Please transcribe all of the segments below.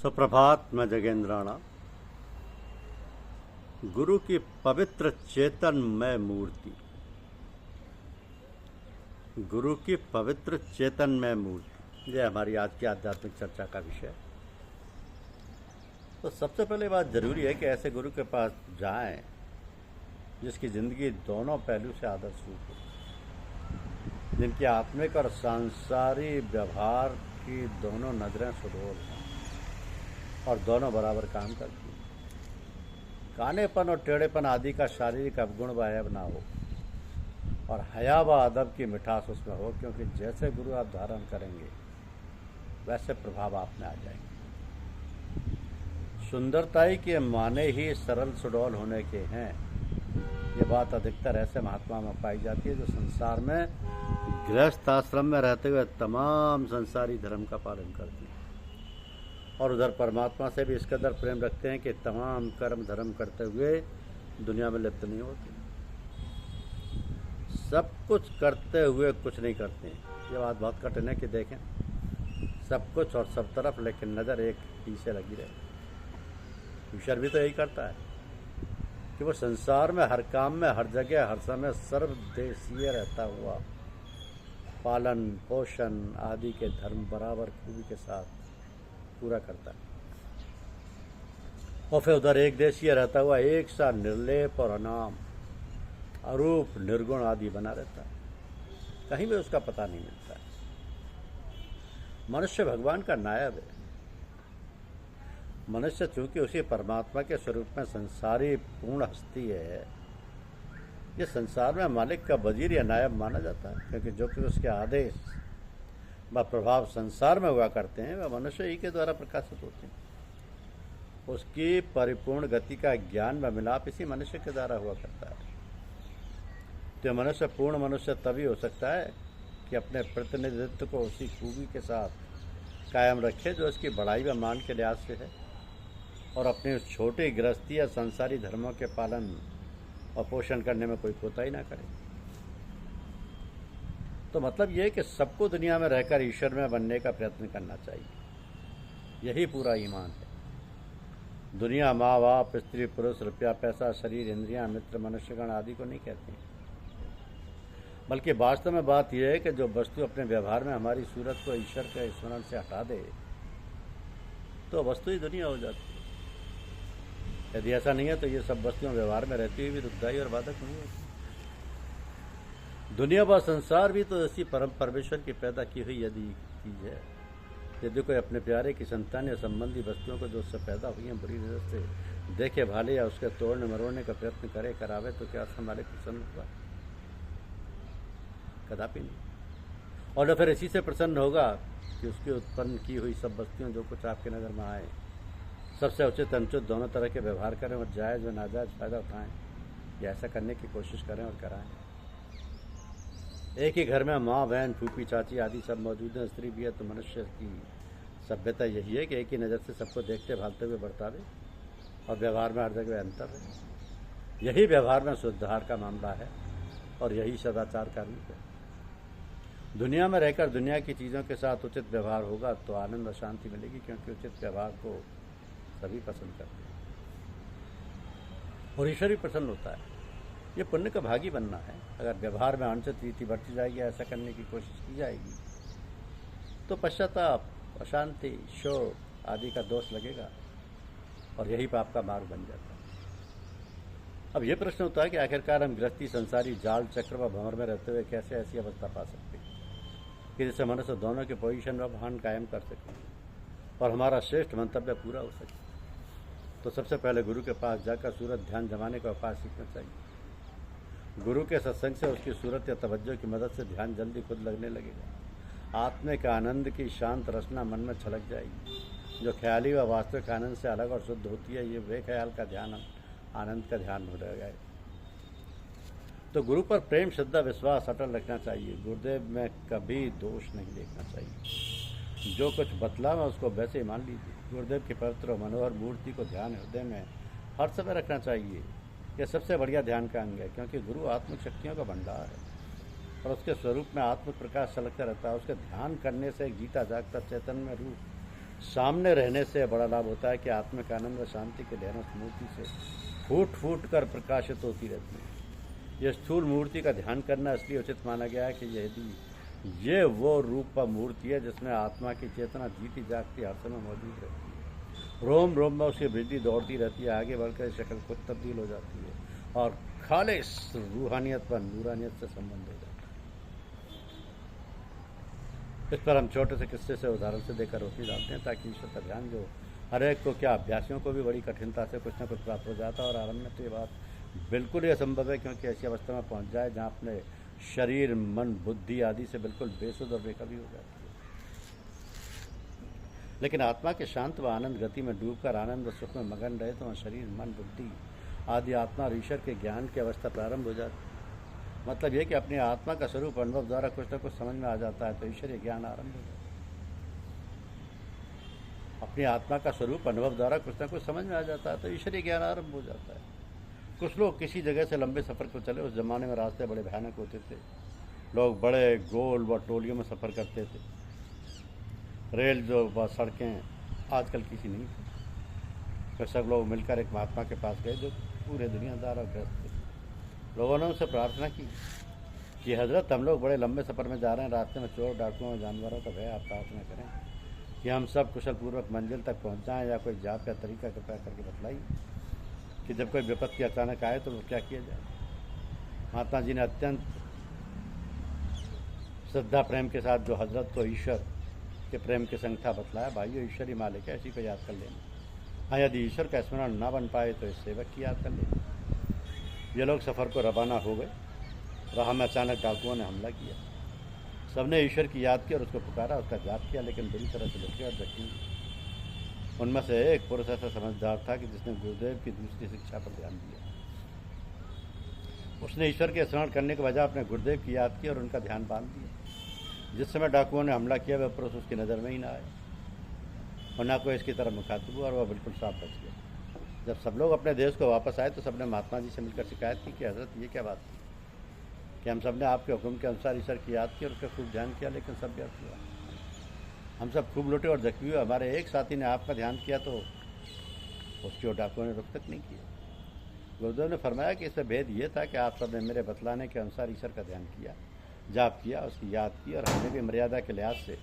सुप्रभात। मैं जगेंद्राणा। गुरु की पवित्र चेतनमय मूर्ति, गुरु की पवित्र चेतनमय मूर्ति, यह हमारी आज की आध्यात्मिक चर्चा का विषय है। तो सबसे पहले बात जरूरी है कि ऐसे गुरु के पास जाएं जिसकी जिंदगी दोनों पहलू से आदर्श रूप हो, जिनकी आत्मिक और सांसारिक व्यवहार की दोनों नजरें सुडौल हैं और दोनों बराबर काम करती हैं। कानेपन और टेढ़ेपन आदि का शारीरिक अवगुण व ऐब ना हो और हया व अदब की मिठास उसमें हो, क्योंकि जैसे गुरु आप धारण करेंगे वैसे प्रभाव आप में आ जाएंगे। सुंदरताई के माने ही सरल सुडौल होने के हैं। ये बात अधिकतर ऐसे महात्मा में पाई जाती है जो संसार में गृहस्थ आश्रम में रहते हुए तमाम संसारी धर्म का पालन करते हैं और उधर परमात्मा से भी इस कदर प्रेम रखते हैं कि तमाम कर्म धर्म करते हुए दुनिया में लिप्त नहीं होते। सब कुछ करते हुए कुछ नहीं करते हैं। ये बात बहुत कठिन है कि देखें सब कुछ और सब तरफ, लेकिन नज़र एक ही से लगी रहे। ईश्वर भी तो यही करता है कि वो संसार में हर काम में, हर जगह, हर समय सर्वदेशीय रहता हुआ पालन पोषण आदि के धर्म बराबर खूबी के साथ पूरा करता है और फिर उधर एक देशीय रहता हुआ एक सा निर्लेप और अनाम अरूप निर्गुण आदि बना रहता है। कहीं भी उसका पता नहीं मिलता है। मनुष्य भगवान का नायब है। मनुष्य चूंकि उसी परमात्मा के स्वरूप में संसारी पूर्ण हस्ती है, ये संसार में मालिक का वजीर या नायब माना जाता है, क्योंकि जो कि उसके आदेश व प्रभाव संसार में हुआ करते हैं वह मनुष्य ही के द्वारा प्रकाशित होते हैं। उसकी परिपूर्ण गति का ज्ञान व मिलाप इसी मनुष्य के द्वारा हुआ करता है। तो मनुष्य पूर्ण मनुष्य तभी हो सकता है कि अपने प्रतिनिधित्व को उसी खूबी के साथ कायम रखे जो उसकी बढ़ाई व मान के लिहाज से है और अपनी उस छोटी गृहस्थी या संसारी धर्मों के पालन और पोषण करने में कोई कोताही ना करे। तो मतलब ये कि सबको दुनिया में रहकर ईश्वर में बनने का प्रयत्न करना चाहिए। यही पूरा ईमान है। दुनिया माँ बाप स्त्री पुरुष रुपया पैसा शरीर इंद्रियां मित्र मनुष्यगण आदि को नहीं कहते हैं, बल्कि वास्तव में बात यह है कि जो वस्तु अपने व्यवहार में हमारी सूरत को ईश्वर के स्मरण से हटा दे तो वस्तु ही दुनिया हो जाती है। यदि ऐसा नहीं है तो ये सब वस्तुएं व्यवहार में रहती हुई भी दुखदायी और बाधक नहीं होती। दुनिया व संसार भी तो इसी परम परमेश्वर की पैदा की हुई यदि चीज है। यदि कोई अपने प्यारे की संतान या संबंधी वस्तुओं को जो उससे पैदा हुई हैं बुरी नजर से देखे भाले या उसके तोड़ने मरोड़ने का प्रयत्न करे करावे तो क्या उसका मालिक प्रसन्न होगा? कदापि नहीं। और फिर इसी से प्रसन्न होगा कि उसकी उत्पन्न की हुई सब वस्तुएं जो कुछ आपके नज़र में आए सबसे उचित अनुचित दोनों तरह के व्यवहार करें और जायज़ व नाजायज़ फ़ायदा उठाएं या ऐसा करने की कोशिश करें और कराएं। एक ही घर में माँ बहन फूफी चाची आदि सब मौजूद हैं, स्त्री भी है, तो मनुष्य की सभ्यता यही है कि एक ही नज़र से सबको देखते भालते हुए बर्तावे और व्यवहार में हर जगह अंतर है। यही व्यवहार में सुधार का मामला है और यही सदाचार का रूप है। दुनिया में रहकर दुनिया की चीज़ों के साथ उचित व्यवहार होगा तो आनंद और शांति मिलेगी, क्योंकि उचित व्यवहार को सभी पसंद करते हैं और ईश्वर भी प्रसन्न होता है। ये पुण्य का भागी बनना है। अगर व्यवहार में अनुचित रीति बढ़ती जाएगी, ऐसा करने की कोशिश की जाएगी तो पश्चाताप अशांति शोक आदि का दोष लगेगा और यही पाप का मार्ग बन जाता है। अब ये प्रश्न होता है कि आखिरकार हम गृहस्थी संसारी जाल चक्र व भंवर में रहते हुए कैसे ऐसी अवस्था पा सकते हैं कि जिससे मनुष्य दोनों के पोजीशन व भान कायम कर सके और हमारा श्रेष्ठ मंतव्य पूरा हो सके। तो सबसे पहले गुरु के पास जाकर सूरत ध्यान जमाने का उपाय सीखना चाहिए। गुरु के सत्संग से उसकी सूरत या तवज्जो की मदद से ध्यान जल्दी खुद लगने लगेगा। आत्मिक आनंद की शांत रचना मन में छलक जाएगी जो ख्याली व वास्तविक आनंद से अलग और शुद्ध होती है। ये वे ख्याल का ध्यान आनंद का ध्यान हो जाएगा। तो गुरु पर प्रेम श्रद्धा विश्वास अटल रखना चाहिए। गुरुदेव में कभी दोष नहीं देखना चाहिए। जो कुछ बतला मैं उसको वैसे ही मान लीजिए। गुरुदेव की पवित्र और मनोहर मूर्ति को ध्यान हृदय में हर समय रखना चाहिए। यह सबसे बढ़िया ध्यान का अंग है, क्योंकि गुरु आत्मिक शक्तियों का भंडार है और उसके स्वरूप में आत्मिक प्रकाश छलकता रहता है। उसके ध्यान करने से गीता जागता चैतन्य रूप सामने रहने से बड़ा लाभ होता है कि आत्मिक आनंद व शांति के लहरों मूर्ति से फूट फूट कर प्रकाशित होती रहती है। यह स्थूल मूर्ति का ध्यान करना इसलिए उचित माना गया है कि यदि ये वो रूप व मूर्ति है जिसमें आत्मा की चेतना जीती जागती हर समय मौजूद रहती है। रोम रोम में उसकी वृद्धि दौड़ती रहती है, आगे बढ़कर शक्ल खुद तब्दील हो जाती है और खालिस रूहानियत व नूरानियत से संबंध हो जाता है। इस पर हम छोटे से किस्से से उदाहरण से देकर रोशनी डालते हैं ताकि ईश्वर का ध्यान जो हर एक को, क्या अभ्यासियों को भी बड़ी कठिनता से कुछ न कुछ प्राप्त हो जाता है। और आरंभ में तो ये बात बिल्कुल ही असंभव है, क्योंकि ऐसी अवस्था में पहुंच जाए जहां अपने शरीर, मन, बुद्धि आदि से बिल्कुल बेसुध और बेकभी हो जाती है। लेकिन आत्मा के शांत व आनंद गति में डूबकर आनंद व सुख में मगन रहे तो वहाँ शरीर, मन, बुद्धि आदि आत्मा और ईश्वर के ज्ञान की अवस्था प्रारंभ हो जाती है। मतलब यह कि अपनी आत्मा का स्वरूप अनुभव द्वारा कुछ न कुछ समझ में आ जाता है तो ईश्वरीय ज्ञान आरंभ हो जाता है। अपनी आत्मा का स्वरूप अनुभव द्वारा कुछ न कुछ समझ में आ जाता है तो ईश्वरीय ज्ञान आरंभ हो जाता है। कुछ लोग किसी जगह से लंबे सफ़र को चले। उस ज़माने में रास्ते बड़े भयानक होते थे, लोग बड़े गोल व टोलियों में सफ़र करते थे। रेल जो व सड़कें आजकल किसी नहीं थी, तो सब लोग मिलकर एक महात्मा के पास गए जो पूरे दुनियादार और ग्रस्त थे। लोगों ने उनसे प्रार्थना की कि हज़रत, हम लोग बड़े लंबे सफ़र में जा रहे हैं, रास्ते में चोर, डाकुओं और जानवरों का भय, आप प्रार्थना करें कि हम सब कुशल पूर्वक मंजिल तक पहुंच जाएं, या कोई जाप या तरीका कृपया करके बतलाइए कि जब कोई विपत्ति अचानक आए तो वो क्या किया जाए। महात्मा जी ने अत्यंत श्रद्धा प्रेम के साथ जो हजरत को ईश्वर के प्रेम के संग था बतलाया, भाइयों, ईश्वर ही मालिक है, इसी को याद कर लेना। हाँ, यदि ईश्वर का स्मरण ना बन पाए तो इस सेवक की याद कर लेना। ये लोग सफ़र को रवाना हो गए। राह में अचानक डाकुओं ने हमला किया। सबने ईश्वर की याद की और उसको पुकारा, उसका जाप किया, लेकिन बुरी तरह से लुटे और जख्मी। उनमें से एक पुरुष ऐसा समझदार था कि जिसने गुरुदेव की दूसरी शिक्षा पर ध्यान दिया। उसने ईश्वर के स्मरण करने के बजाय अपने गुरुदेव की याद की और उनका ध्यान बांध दिया। जिस समय डाकुओं ने हमला किया वह पुरुष उसकी नज़र में ही ना आया और ना कोई इसकी तरफ मुखातिब हुआ और वह बिल्कुल साफ बच गया। जब सब लोग अपने देश को वापस आए तो सबने महात्मा जी से मिलकर शिकायत की कि हज़रत, ये क्या बात थी कि हम सब ने आपके हुक्म के अनुसार ईश्वर की याद की और उसका खूब ध्यान किया, लेकिन सब व्यर्थ हुआ। हम सब खूब लुटे और जख्मी हुए। हमारे एक साथी ने आपका ध्यान किया तो उसकी ओर डाकुओं ने रुख तक नहीं किया। गुरुदेव ने फरमाया कि इसमें भेद ये था कि आप सब ने मेरे बतलाने के अनुसार ईश्वर का ध्यान किया, जाप किया, उसकी याद की, और हमने भी मर्यादा के लिहाज से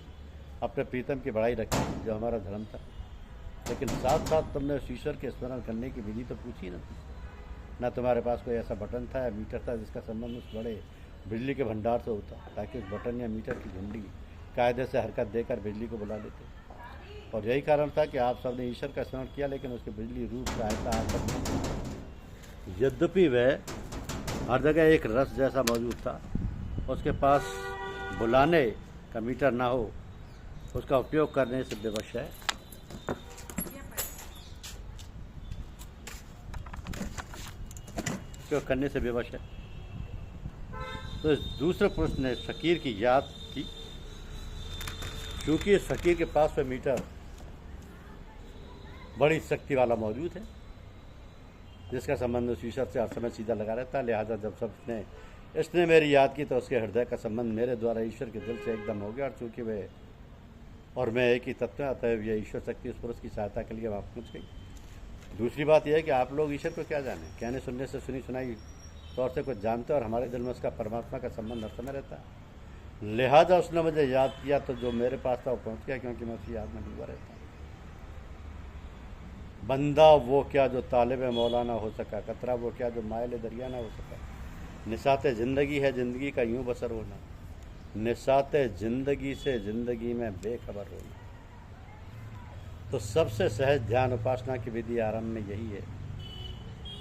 अपने प्रीतम की बढ़ाई रखी जो हमारा धर्म था। लेकिन साथ साथ तुमने उस ईश्वर के स्मरण करने की विधि तो पूछी न थी। न तुम्हारे पास कोई ऐसा बटन था या मीटर था जिसका संबंध उस बड़े बिजली के भंडार से होता, ताकि उस बटन या मीटर की घंटी कायदे से हरकत देकर बिजली को बुला लेते। और यही कारण था कि आप सब ने ईश्वर का स्मरण किया, लेकिन उसकी बिजली रूप सहायता आप तक नहीं। यद्यपि वह हर जगह एक रस जैसा मौजूद था, उसके पास बुलाने का मीटर ना हो, उसका उपयोग करने से विवश है। उपयोग करने से विवश है। तो इस दूसरे पुरुष ने फकीर की याद की। क्योंकि इस फकीर के पास वह मीटर बड़ी शक्ति वाला मौजूद है जिसका संबंध उस ईश्वर से हर समय सीधा लगा रहता है। लिहाजा जब इसने मेरी याद की तो उसके हृदय का संबंध मेरे द्वारा ईश्वर के दिल से एकदम हो गया। और चूँकि वे और मैं एक ही तत्व, अतएव यह ईश्वर शक्ति उस पुरुष की सहायता के लिए वहाँ पहुँच गई। दूसरी बात यह है कि आप लोग ईश्वर को क्या जाने, कहने सुनने से सुनी सुनाई तौर से कुछ जानते हैं, और हमारे दिल में उसका परमात्मा का संबंध हर समय रहता है। लिहाजा उसने मुझे याद किया तो जो मेरे पास था वो पहुँच गया, क्योंकि मैं उसकी याद में डूबा रहता हूँ। बंदा वो क्या जो तालिब मौलाना हो सका, कतरा वो क्या जो मायल दरिया ना हो सका। निसाते ज़िंदगी है ज़िंदगी का यूं बसर होना, निसाते ज़िंदगी से ज़िंदगी में बेखबर होना। तो सबसे सहज ध्यान उपासना की विधि आरंभ में यही है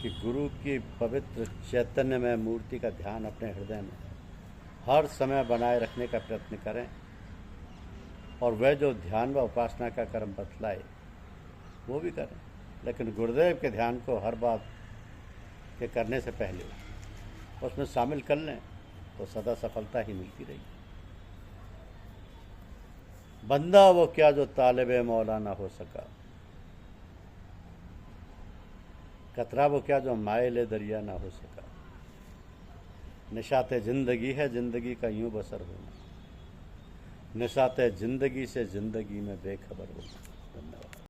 कि गुरु की पवित्र चैतन्य में मूर्ति का ध्यान अपने हृदय में हर समय बनाए रखने का प्रयत्न करें, और वह जो ध्यान व उपासना का कर्म बतलाए वो भी करें। लेकिन गुरुदेव के ध्यान को हर बात के करने से पहले उसमें शामिल कर लें तो सदा सफलता ही मिलती रहेगी। बंदा वो क्या जो तालिबे मौलाना हो सका, कतरा वो क्या जो माइले दरिया ना हो सका। निशाते ज़िंदगी है ज़िंदगी का यूं बसर होना, निशाते ज़िंदगी से ज़िंदगी में बेखबर होना। धन्यवाद।